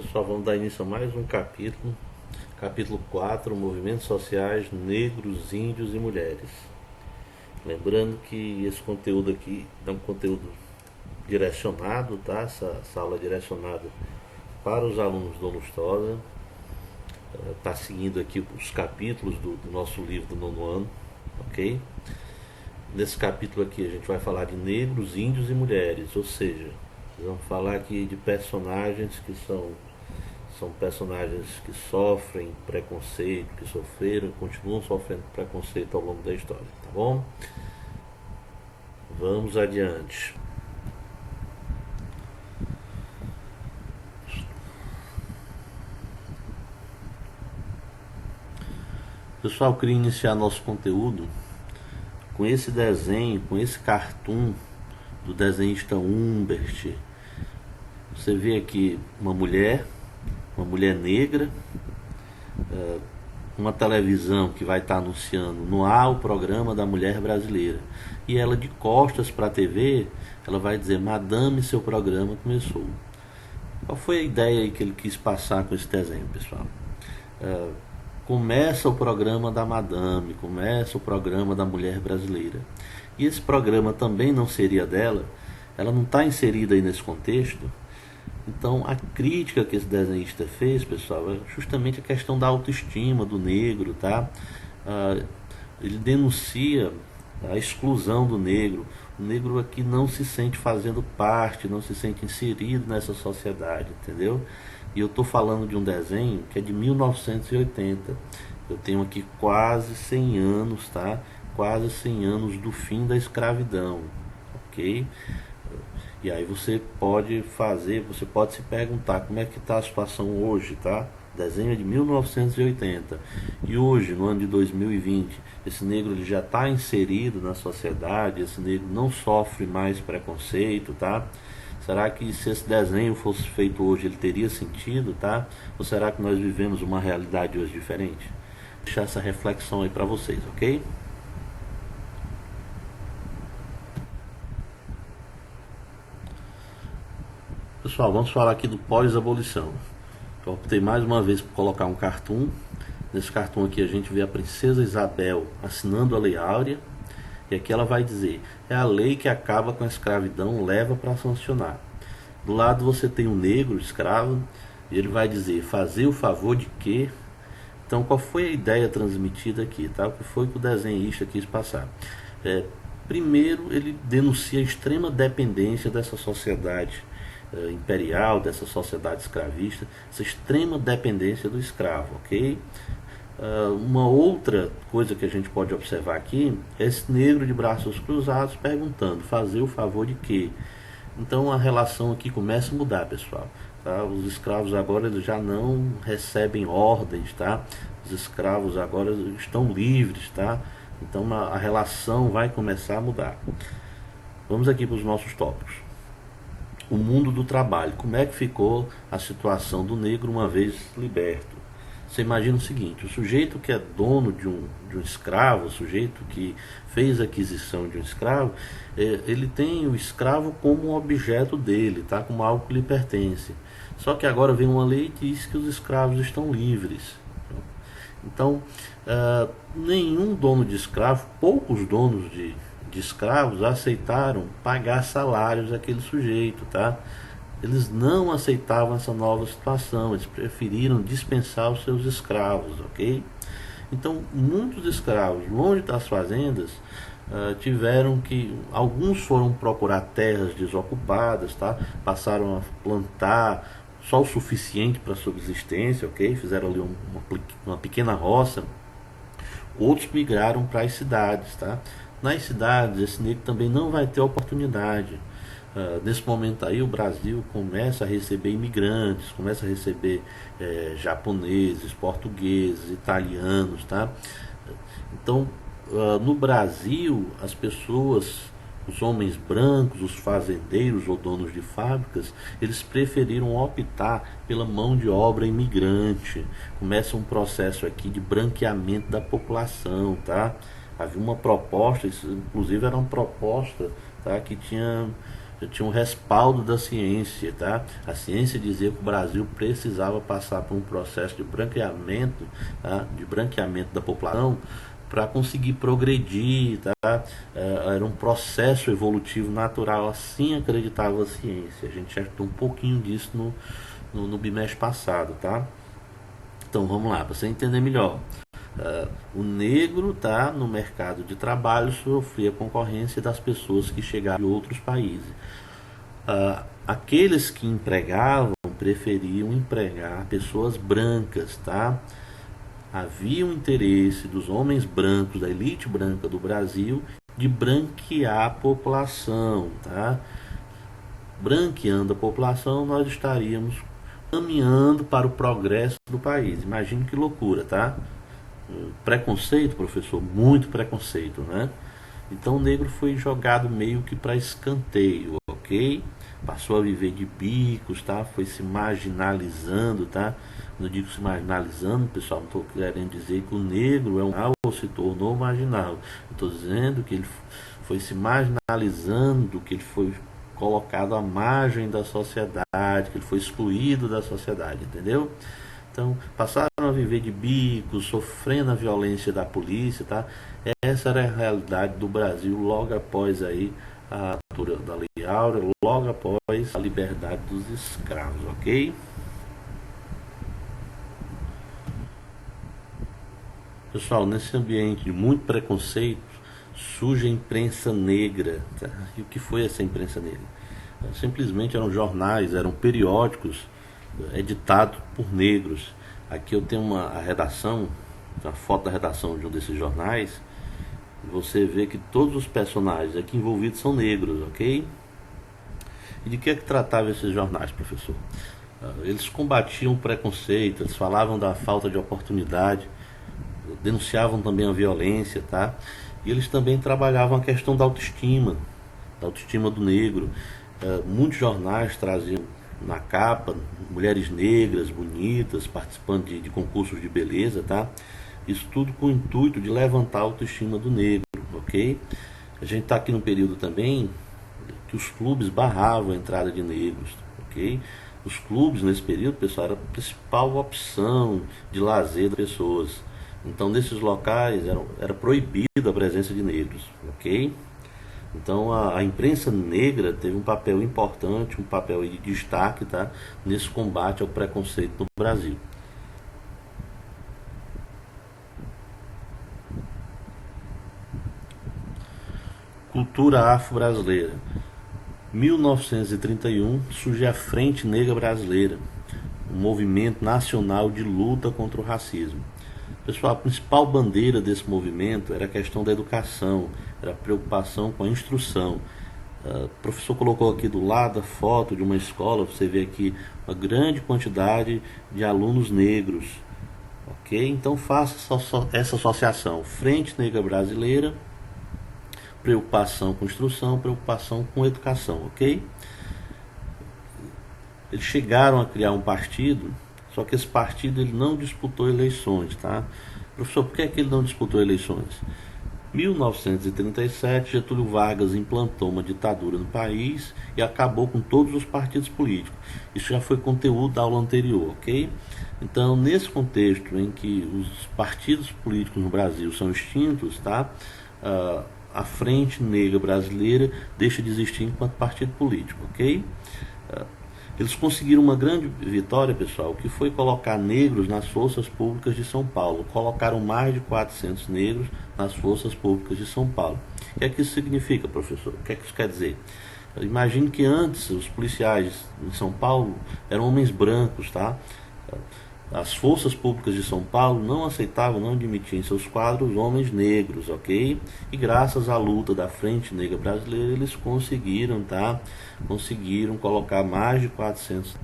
Pessoal, vamos dar início a mais um capítulo, capítulo 4, Movimentos Sociais Negros, Índios e Mulheres. Lembrando que esse conteúdo aqui é um conteúdo direcionado, tá? Essa aula é direcionada para os alunos do Lustosa. Está seguindo aqui os capítulos do nosso livro do nono ano, ok? Nesse capítulo aqui a gente vai falar de negros, índios e mulheres, ou seja, vamos falar aqui de personagens que são personagens que sofrem preconceito, que sofreram e continuam sofrendo preconceito ao longo da história, tá bom? Vamos adiante. Pessoal, eu queria iniciar nosso conteúdo com esse desenho, com esse cartoon do desenhista Humbert. Você vê aqui uma mulher negra, uma televisão que vai estar anunciando no ar o programa da mulher brasileira. E ela, de costas para a TV, ela vai dizer: Madame, seu programa começou. Qual foi a ideia aí que ele quis passar com esse desenho, pessoal? Começa o programa da Madame, começa o programa da mulher brasileira. E esse programa também não seria dela, ela não está inserida aí nesse contexto. Então a crítica que esse desenhista fez, pessoal, é justamente a questão da autoestima do negro, tá? Ele denuncia a exclusão do negro. O negro aqui não se sente fazendo parte, não se sente inserido nessa sociedade, entendeu? E eu estou falando de um desenho que é de 1980. Eu tenho aqui quase 100 anos, tá? Quase 100 anos do fim da escravidão, ok? E aí você pode se perguntar como é que está a situação hoje, tá? O desenho é de 1980. E hoje, no ano de 2020, esse negro ele já está inserido na sociedade, esse negro não sofre mais preconceito, tá? Será que se esse desenho fosse feito hoje ele teria sentido, tá? Ou será que nós vivemos uma realidade hoje diferente? Vou deixar essa reflexão aí para vocês, ok? Pessoal, vamos falar aqui do pós-abolição. Eu optei mais uma vez por colocar um cartoon. Nesse cartoon aqui a gente vê a princesa Isabel assinando a Lei Áurea. E aqui ela vai dizer: é a lei que acaba com a escravidão, leva para sancionar. Do lado você tem um negro escravo, e ele vai dizer: fazer o favor de quê? Então qual foi a ideia transmitida aqui, tá? O que foi que o desenhista quis passar? Primeiro, ele denuncia a extrema dependência dessa sociedade imperial, dessa sociedade escravista, essa extrema dependência do escravo, ok? Uma outra coisa que a gente pode observar aqui é esse negro de braços cruzados perguntando: fazer o favor de quê? Então a relação aqui começa a mudar, pessoal, tá? Os escravos agora eles já não recebem ordens, tá? Os escravos agora estão livres, tá? Então a relação vai começar a mudar. Vamos aqui para os nossos tópicos. O mundo do trabalho. Como é que ficou a situação do negro uma vez liberto? Você imagina o seguinte: o sujeito que é dono de um escravo, o sujeito que fez a aquisição de um escravo, ele tem o escravo como um objeto dele, tá? Como algo que lhe pertence. Só que agora vem uma lei que diz que os escravos estão livres. Então, nenhum dono de escravo, poucos donos de escravos aceitaram pagar salários àquele sujeito, tá? Eles não aceitavam essa nova situação, eles preferiram dispensar os seus escravos, ok? Então, muitos escravos, longe das fazendas, tiveram que... Alguns foram procurar terras desocupadas, tá? Passaram a plantar só o suficiente para subsistência, ok? Fizeram ali uma pequena roça. Outros migraram para as cidades, tá? Nas cidades, esse negro também não vai ter oportunidade. Nesse momento aí o Brasil começa a receber imigrantes, começa a receber japoneses, portugueses, italianos, tá? Então no Brasil as pessoas, os homens brancos, os fazendeiros ou donos de fábricas, eles preferiram optar pela mão de obra imigrante. Começa um processo aqui de branqueamento da população, tá? Havia uma proposta, isso inclusive era uma proposta, tá, que tinha já tinha um respaldo da ciência, tá? A ciência dizia que o Brasil precisava passar por um processo de branqueamento, tá? De branqueamento da população para conseguir progredir, tá? Era um processo evolutivo natural, assim acreditava a ciência. A gente já tem um pouquinho disso no bimestre passado, tá? Então vamos lá, para você entender melhor. O negro, tá, no mercado de trabalho sofria concorrência das pessoas que chegavam de outros países. Aqueles que empregavam preferiam empregar pessoas brancas, tá? Havia um interesse dos homens brancos, da elite branca do Brasil, de branquear a população, tá? Branqueando a população, nós estaríamos caminhando para o progresso do país. Imagine que loucura, tá? Preconceito, professor, muito preconceito, né? Então o negro foi jogado meio que para escanteio, ok? Passou a viver de bicos, tá? Foi se marginalizando, tá? Quando eu digo se marginalizando, pessoal, não estou querendo dizer que o negro é um mal ou se tornou marginal. Estou dizendo que ele foi se marginalizando, que ele foi colocado à margem da sociedade, que ele foi excluído da sociedade, entendeu? Então, passaram a viver de bicos, sofrendo a violência da polícia, tá? Essa era a realidade do Brasil logo após aí a abertura da Lei Áurea, logo após a liberdade dos escravos, ok? Pessoal, nesse ambiente de muito preconceito, surge a imprensa negra, tá? E o que foi essa imprensa negra? Simplesmente eram jornais, eram periódicos editados por negros. Aqui eu tenho a redação, a foto da redação de um desses jornais. Você vê que todos os personagens aqui envolvidos são negros, ok? E de que é que tratava esses jornais, professor? Eles combatiam o preconceito, eles falavam da falta de oportunidade, denunciavam também a violência, tá? E eles também trabalhavam a questão da autoestima do negro. Muitos jornais traziam na capa mulheres negras, bonitas, participando de concursos de beleza, tá? Isso tudo com o intuito de levantar a autoestima do negro, ok? A gente está aqui no período também que os clubes barravam a entrada de negros, ok? Os clubes nesse período, pessoal, era a principal opção de lazer das pessoas. Então, nesses locais era proibida a presença de negros, ok? Então a imprensa negra teve um papel importante, um papel de destaque, tá, nesse combate ao preconceito no Brasil. Cultura afro-brasileira. 1931 surge a Frente Negra Brasileira, um movimento nacional de luta contra o racismo. Pessoal, a principal bandeira desse movimento era a questão da educação, era a preocupação com a instrução. O professor colocou aqui do lado a foto de uma escola, você vê aqui uma grande quantidade de alunos negros, ok? Então faça essa associação, Frente Negra Brasileira, preocupação com instrução, preocupação com educação, ok? Eles chegaram a criar um partido, só que esse partido ele não disputou eleições, tá? Professor, por que é que ele não disputou eleições? Em 1937, Getúlio Vargas implantou uma ditadura no país e acabou com todos os partidos políticos. Isso já foi conteúdo da aula anterior, ok? Então, nesse contexto em que os partidos políticos no Brasil são extintos, tá? A Frente Negra Brasileira deixa de existir enquanto partido político, ok? Eles conseguiram uma grande vitória, pessoal, que foi colocar negros nas forças públicas de São Paulo. Colocaram mais de 400 negros nas forças públicas de São Paulo. O que é que isso significa, professor? O que é que isso quer dizer? Imagine que antes os policiais em São Paulo eram homens brancos, tá? As forças públicas de São Paulo não aceitavam, não admitiam em seus quadros homens negros, ok? E graças à luta da Frente Negra Brasileira, eles conseguiram, tá? Conseguiram colocar mais de 400.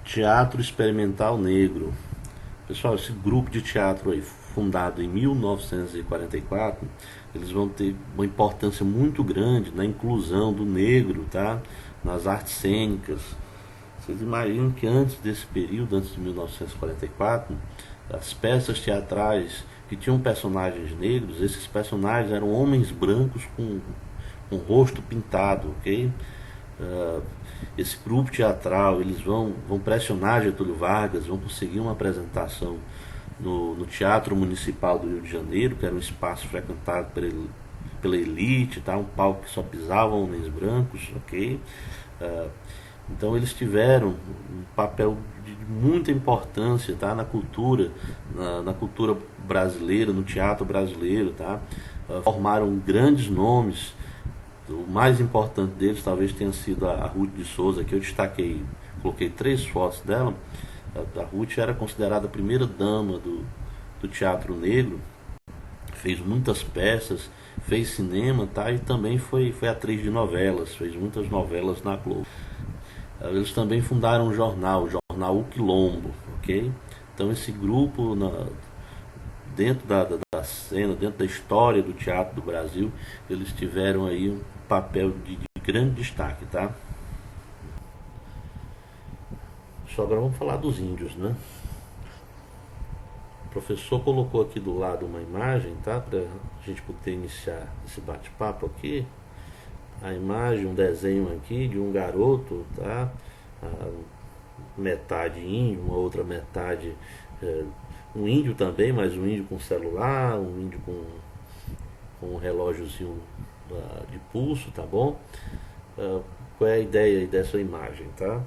Teatro Experimental Negro. Pessoal, esse grupo de teatro aí, fundado em 1944, eles vão ter uma importância muito grande na inclusão do negro, tá? Nas artes cênicas. Vocês imaginam que antes desse período, antes de 1944, as peças teatrais que tinham personagens negros. Esses personagens eram homens brancos com o rosto pintado, ok? Esse grupo teatral, eles vão pressionar Getúlio Vargas, vão conseguir uma apresentação no Teatro Municipal do Rio de Janeiro, que era um espaço frequentado pela elite, tá? Um palco que só pisavam homens brancos, ok? Então eles tiveram um papel de muita importância, tá? Na cultura, na cultura brasileira, no teatro brasileiro, tá? Formaram grandes nomes. O mais importante deles talvez tenha sido a Ruth de Souza, que eu destaquei, coloquei 3 fotos dela. A Ruth era considerada a primeira dama do teatro negro, fez muitas peças, fez cinema, tá? E também foi atriz de novelas, fez muitas novelas na Globo. Eles também fundaram um jornal, o jornal O Quilombo, ok? Então esse grupo, dentro da cena, dentro da história do teatro do Brasil, eles tiveram aí um papel de grande destaque, tá? Só agora vamos falar dos índios, né? O professor colocou aqui do lado uma imagem, tá? Para a gente poder iniciar esse bate-papo aqui. A imagem, um desenho aqui de um garoto, tá? Metade índio, uma outra metade um índio também, mas um índio com celular, um índio com um relógiozinho de pulso, tá bom? Qual é a ideia aí dessa imagem, tá?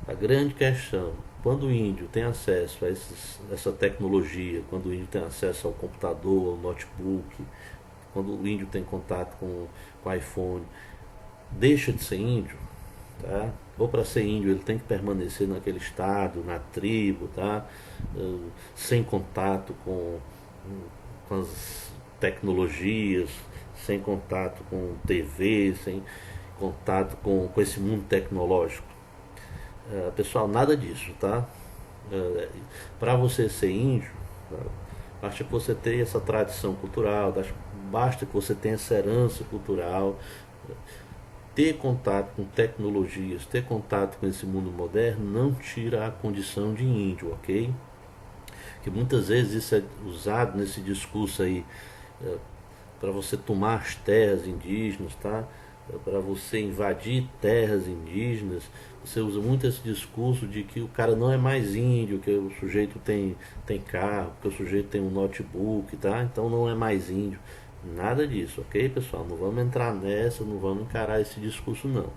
A grande questão, quando o índio tem acesso a essa tecnologia, quando o índio tem acesso ao computador, ao notebook, quando o índio tem contato com o iPhone, deixa de ser índio, tá? Ou para ser índio ele tem que permanecer naquele estado, na tribo, tá? Sem contato com as tecnologias, sem contato com TV, sem contato com esse mundo tecnológico. Pessoal, nada disso, tá? Para você ser índio, basta que você tenha essa tradição cultural, basta que você tenha essa herança cultural. Ter contato com tecnologias, ter contato com esse mundo moderno não tira a condição de índio, ok? Que muitas vezes isso é usado nesse discurso aí para você tomar as terras indígenas, tá? Para você invadir terras indígenas. Você usa muito esse discurso de que o cara não é mais índio, que o sujeito tem carro, que o sujeito tem um notebook, tá? Então não é mais índio. Nada disso, ok, pessoal? Não vamos entrar nessa, não vamos encarar esse discurso não,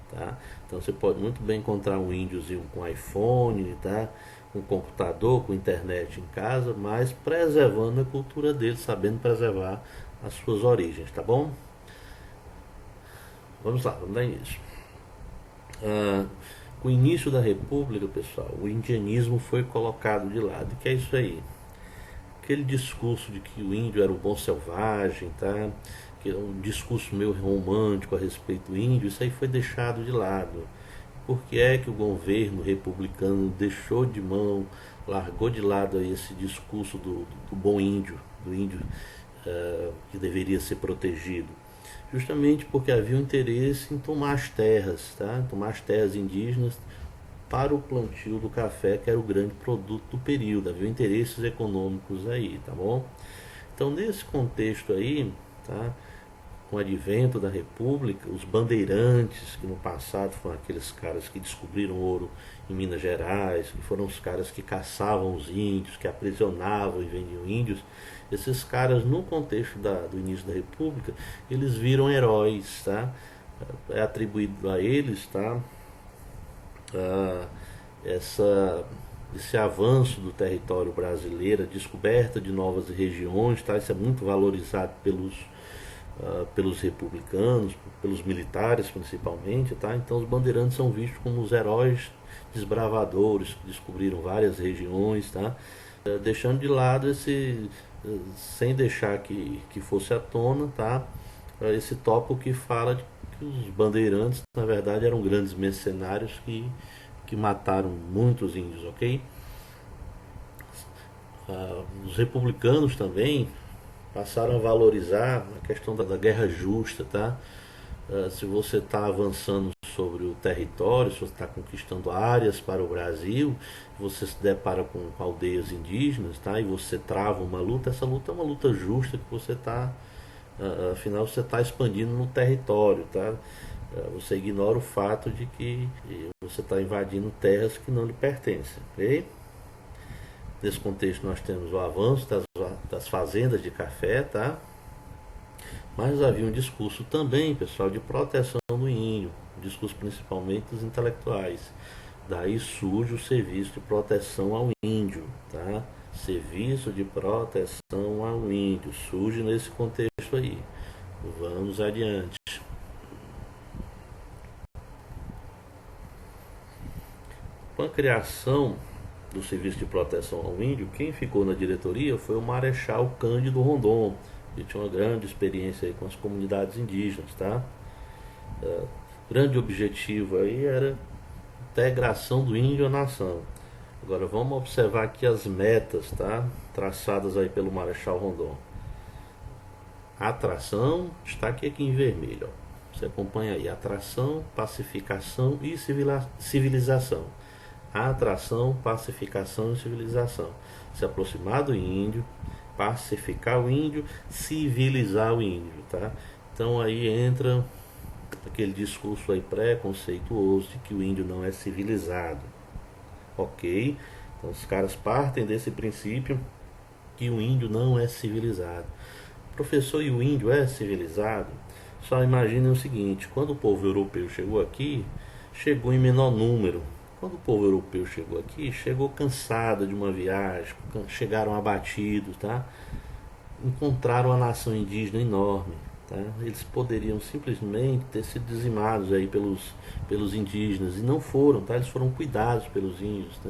tá? Então você pode muito bem encontrar um índiozinho com iPhone, tá? Com computador, com internet em casa, mas preservando a cultura dele, sabendo preservar as suas origens, tá bom? Vamos lá, vamos dar início. Com o início da República, pessoal, o indianismo foi colocado de lado. O que é isso aí? Aquele discurso de que o índio era o bom selvagem, tá? Que é um discurso meio romântico a respeito do índio, isso aí foi deixado de lado. Por que é que o governo republicano deixou de mão, largou de lado aí esse discurso do bom índio, do índio que deveria ser protegido? Justamente porque havia um interesse em tomar as terras, tá? Tomar as terras indígenas para o plantio do café, que era o grande produto do período. Havia interesses econômicos aí, tá bom? Então, nesse contexto aí, tá? Com o advento da República, os bandeirantes, que no passado foram aqueles caras que descobriram ouro em Minas Gerais, que foram os caras que caçavam os índios, que aprisionavam e vendiam índios, esses caras, no contexto do início da República, eles viram heróis, tá? É atribuído a eles, tá? Esse avanço do território brasileiro, a descoberta de novas regiões, tá? Isso é muito valorizado pelos republicanos, pelos militares principalmente, tá? Então os bandeirantes são vistos como os heróis desbravadores que descobriram várias regiões, tá? Deixando de lado sem deixar que fosse à tona, tá? Esse tópico que fala de que os bandeirantes na verdade eram grandes mercenários que mataram muitos índios, ok? Os republicanos também passaram a valorizar a questão da guerra justa, tá? Se você está avançando sobre o território, se você está conquistando áreas para o Brasil, você se depara com aldeias indígenas, tá? E você trava uma luta, essa luta é uma luta justa que você está, afinal você está expandindo no território, tá? Você ignora o fato de que você está invadindo terras que não lhe pertencem, ok? Nesse contexto nós temos o avanço das fazendas de café, tá? Mas havia um discurso também, pessoal, de proteção do índio, um discurso principalmente dos intelectuais. Daí surge o serviço de proteção ao índio, tá? Serviço de proteção ao índio, surge nesse contexto aí. Vamos adiante. Com a criação do Serviço de Proteção ao Índio, quem ficou na diretoria foi o Marechal Cândido Rondon, que tinha uma grande experiência aí com as comunidades indígenas, tá? Grande objetivo aí era a integração do índio à nação. Agora vamos observar aqui as metas, tá? Traçadas aí pelo Marechal Rondon. Atração, destaque aqui em vermelho, ó. Você acompanha aí, atração, pacificação e civilização. Atração, pacificação e civilização. Se aproximar do índio, pacificar o índio, civilizar o índio, tá? Então aí entra aquele discurso aí preconceituoso de que o índio não é civilizado, ok? Então os caras partem desse princípio que o índio não é civilizado. Professor, e o índio é civilizado? Só imaginem o seguinte, quando o povo europeu chegou aqui, chegou em menor número. Quando o povo europeu chegou aqui, chegou cansado de uma viagem, chegaram abatidos, tá? Encontraram uma nação indígena enorme, tá? Eles poderiam simplesmente ter sido dizimados aí pelos indígenas, e não foram, tá? Eles foram cuidados pelos índios, tá?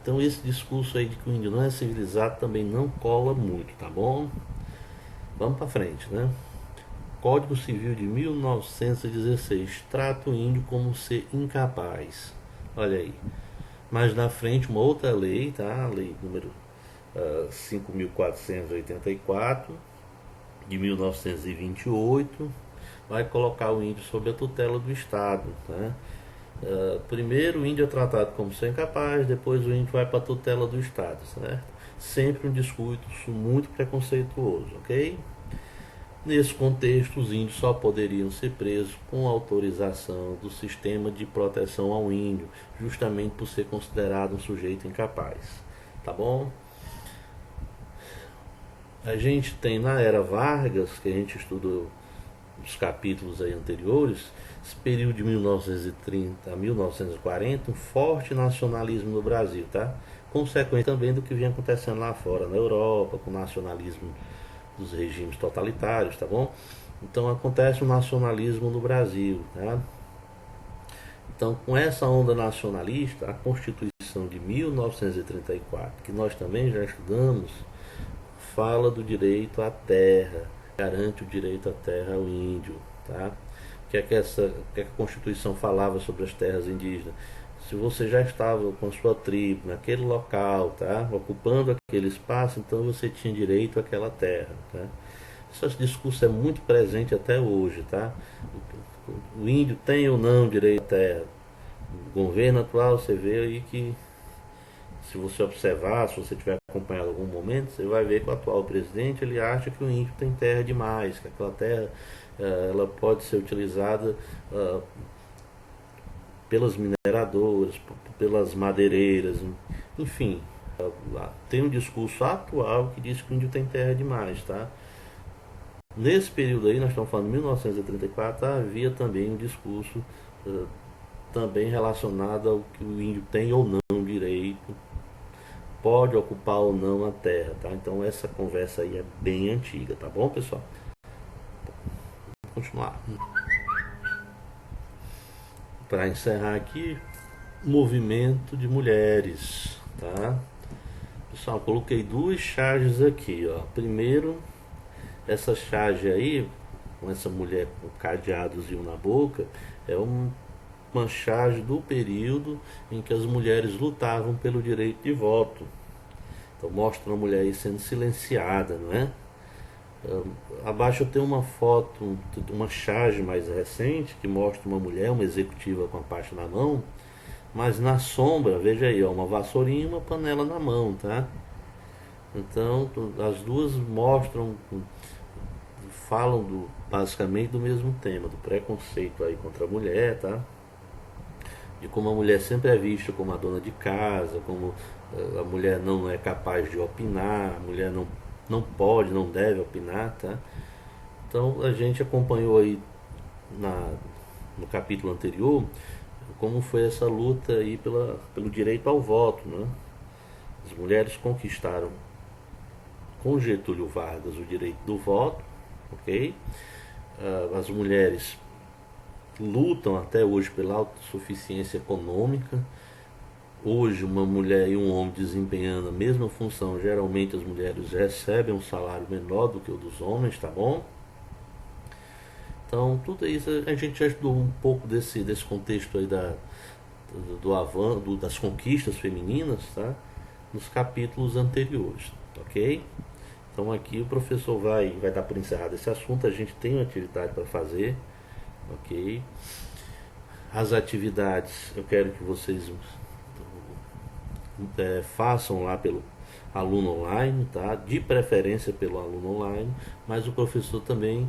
Então esse discurso aí de que o índio não é civilizado também não cola muito, tá bom? Vamos para frente, né? Código Civil de 1916 trata o índio como um ser incapaz. Olha aí. Mais na frente, uma outra lei, tá? A lei número 5.484 de 1928 vai colocar o índio sob a tutela do Estado, tá? Primeiro o índio é tratado como ser incapaz, depois o índio vai para a tutela do Estado, certo? Sempre um discurso muito preconceituoso, ok? Nesse contexto, os índios só poderiam ser presos com autorização do sistema de proteção ao índio, justamente por ser considerado um sujeito incapaz. Tá bom? A gente tem na era Vargas, que a gente estudou os capítulos aí anteriores, esse período de 1930 a 1940, um forte nacionalismo no Brasil, tá? Consequência também do que vinha acontecendo lá fora, na Europa, com o nacionalismo dos regimes totalitários, tá bom? Então acontece o nacionalismo no Brasil, tá? Então, com essa onda nacionalista, a Constituição de 1934, que nós também já estudamos, fala do direito à terra, garante o direito à terra ao índio, tá? O que é que a Constituição falava sobre as terras indígenas? Se você já estava com a sua tribo naquele local, tá? Ocupando aquele espaço, então você tinha direito àquela terra, tá? Esse discurso é muito presente até hoje, tá? O índio tem ou não direito à terra? O governo atual, você vê aí que, se você observar, se você tiver acompanhado algum momento, você vai ver que o atual presidente, ele acha que o índio tem terra demais, que aquela terra ela pode ser utilizada pelas mineradoras, pelas madeireiras, enfim. Tem um discurso atual que diz que o índio tem terra demais, tá? Nesse período aí, nós estamos falando de 1934, havia também um discurso também relacionado ao que o índio tem ou não direito, pode ocupar ou não a terra, tá? Então essa conversa aí é bem antiga, tá bom, pessoal? Vamos continuar. Para encerrar aqui, movimento de mulheres, tá? Pessoal, coloquei duas charges aqui, ó. Primeiro, essa charge aí, com essa mulher com cadeadozinho na boca, é uma charge do período em que as mulheres lutavam pelo direito de voto. Então mostra uma mulher aí sendo silenciada, não é? Abaixo eu tenho uma foto, uma charge mais recente que mostra uma mulher, uma executiva com a parte na mão, mas na sombra, veja aí, ó, uma vassourinha e uma panela na mão, tá? Então, as duas mostram, falam basicamente do mesmo tema, do preconceito aí contra a mulher, tá? De como a mulher sempre é vista como a dona de casa, como a mulher não é capaz de opinar, a mulher não pode, não deve opinar, tá? Então a gente acompanhou aí na, no capítulo anterior como foi essa luta aí pelo direito ao voto, né? As mulheres conquistaram com Getúlio Vargas o direito do voto, ok? As mulheres lutam até hoje pela autossuficiência econômica. Hoje, uma mulher e um homem desempenhando a mesma função, geralmente as mulheres recebem um salário menor do que o dos homens, tá bom? Então, tudo isso a gente já estudou um pouco desse contexto aí das conquistas femininas, tá? Nos capítulos anteriores, ok? Então aqui o professor vai dar por encerrado esse assunto, a gente tem uma atividade para fazer, ok? As atividades eu quero que vocês façam lá pelo aluno online, tá? De preferência pelo aluno online, mas o professor também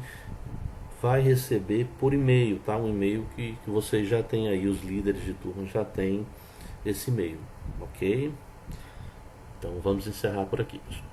vai receber por e-mail, tá? Um e-mail que vocês já têm aí, os líderes de turma já têm esse e-mail, ok? Então vamos encerrar por aqui, pessoal.